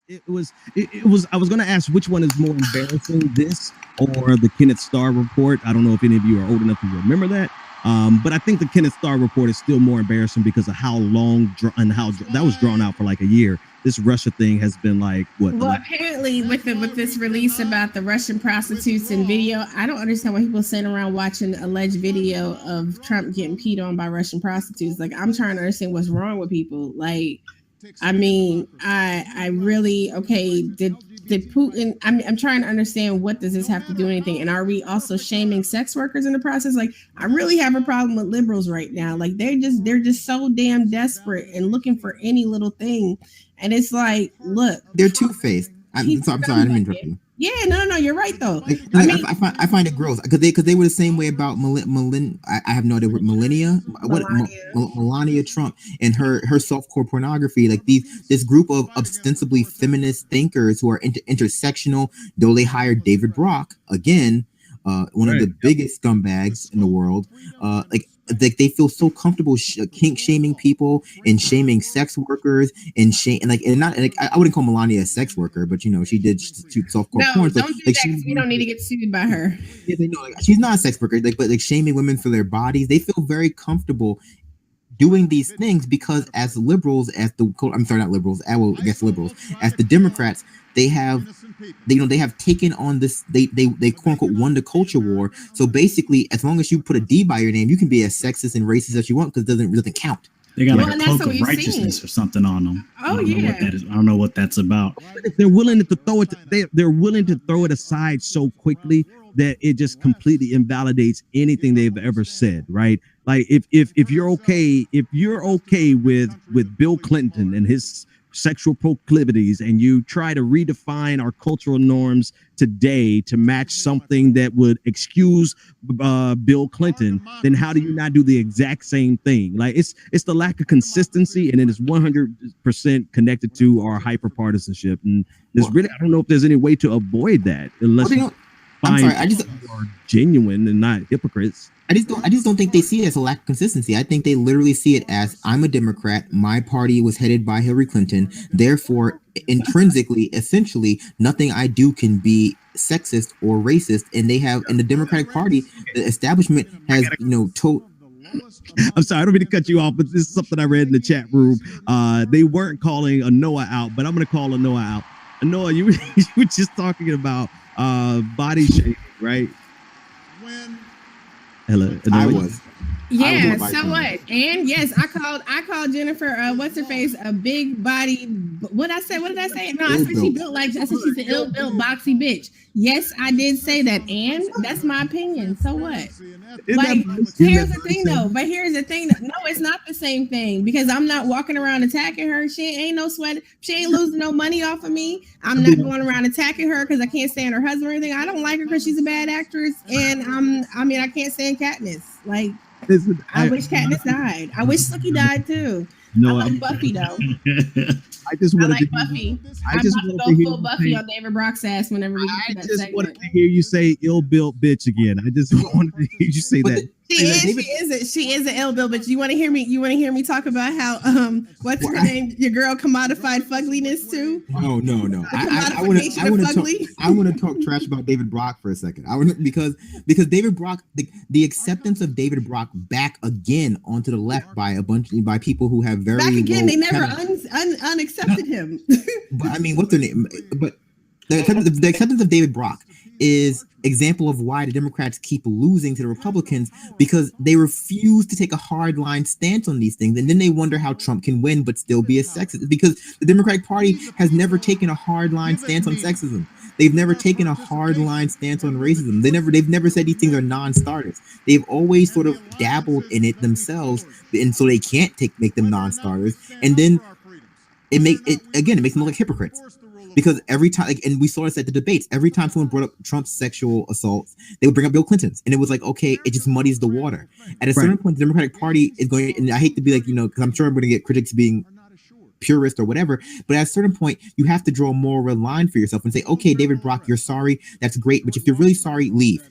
it was. I was going to ask which one is more embarrassing, this or the Kenneth Starr report. I don't know if any of you are old enough to remember that. But I think the Kenneth Starr report is still more embarrassing because of how long and how that was drawn out for like a year. This Russia thing has been like what? Well, apparently with this release about the Russian prostitutes and video, I don't understand why people sitting around watching alleged video of Trump getting peed on by Russian prostitutes. Like, I'm trying to understand what's wrong with people. Like, I mean, I really, okay, did Putin, I'm trying to understand, what does this have to do with anything? And are we also shaming sex workers in the process? Like, I really have a problem with liberals right now. Like, they're just so damn desperate and looking for any little thing. And it's like, look, they're two-faced. I'm sorry, I didn't interrupt you. Yeah, no, you're right though. I find it gross because they were the same way about I have no idea what Melania Trump and her softcore pornography. Like this group of ostensibly feminist thinkers who are intersectional, though they hired David Brock again, one of the biggest scumbags in the world. They feel so comfortable kink shaming people and shaming sex workers and I wouldn't call Melania a sex worker, but she did shoot softcore porn. Don't do that. We don't need to get sued by her. Yeah, they know she's not a sex worker. But shaming women for their bodies, they feel very comfortable doing these things because as liberals, as the Democrats, they have taken on this. They quote unquote won the culture war. So basically, as long as you put a D by your name, you can be as sexist and racist as you want because it doesn't count. They got like a cloak of righteousness or something on them. Oh, yeah. I don't know what that's about. If they're willing to throw it, they're willing to throw it aside so quickly that it just completely invalidates anything they've ever said, right? Like if you're okay with Bill Clinton and his sexual proclivities, and you try to redefine our cultural norms today to match something that would excuse Bill Clinton, then how do you not do the exact same thing? Like it's the lack of consistency, and it is 100% connected to our hyper partisanship. And there's really, I don't know if there's any way to avoid that unless I just are genuine and not hypocrites. I just don't think they see it as a lack of consistency. I think they literally see it as, I'm a Democrat. My party was headed by Hillary Clinton. Therefore, intrinsically, essentially, nothing I do can be sexist or racist. And the Democratic Party, the establishment has, I'm sorry, I don't mean to cut you off, but this is something I read in the chat room. They weren't calling Anoa out, but I'm going to call Anoa out. Anoa, you were just talking about body shaming, right? Hello. I was. Yeah, so what? And yes, I called Jennifer, what's her face, a big body. What did I say? No, I said she's an ill-built, boxy bitch. Yes, I did say that, and that's my opinion. So what? Here's the thing though. No, it's not the same thing, because I'm not walking around attacking her. She ain't no sweat. She ain't losing no money off of me. I'm not going around attacking her because I can't stand her husband or anything. I don't like her because she's a bad actress, and I can't stand Katniss. Like, I wish Katniss died. I wish Sookie died too. No, I like Buffy though. I like Buffy. I'm about to go full Buffy on David Brock's ass whenever we get to that segment. Wanted to hear you say ill-built bitch again. I just wanted to hear you say that. She is an ill-built bitch. You want to hear me talk about how what's her name? Your girl commodified fugliness too? No. I want to talk trash about David Brock for a second. Because David Brock, the acceptance of David Brock back again onto the left by people who have very back again. They never unaccepted him. But I mean, what's their name? But the acceptance of David Brock is example of why the Democrats keep losing to the Republicans, because they refuse to take a hard line stance on these things, and then they wonder how Trump can win but still be a sexist, because the Democratic Party has never taken a hard line stance on sexism. They've never taken a hard line stance on racism. They've never said these things are non-starters. They've always sort of dabbled in it themselves, and so they can't make them non-starters. And then it makes them look like hypocrites. Because every time, and we saw this at the debates, every time someone brought up Trump's sexual assaults, they would bring up Bill Clinton's, and it was like, okay, it just muddies the water. At a certain point, the Democratic Party is going, and I hate to be like, because I'm sure I'm going to get critics being purist or whatever, but at a certain point, you have to draw a moral line for yourself and say, okay, David Brock, you're sorry, that's great, but if you're really sorry, leave.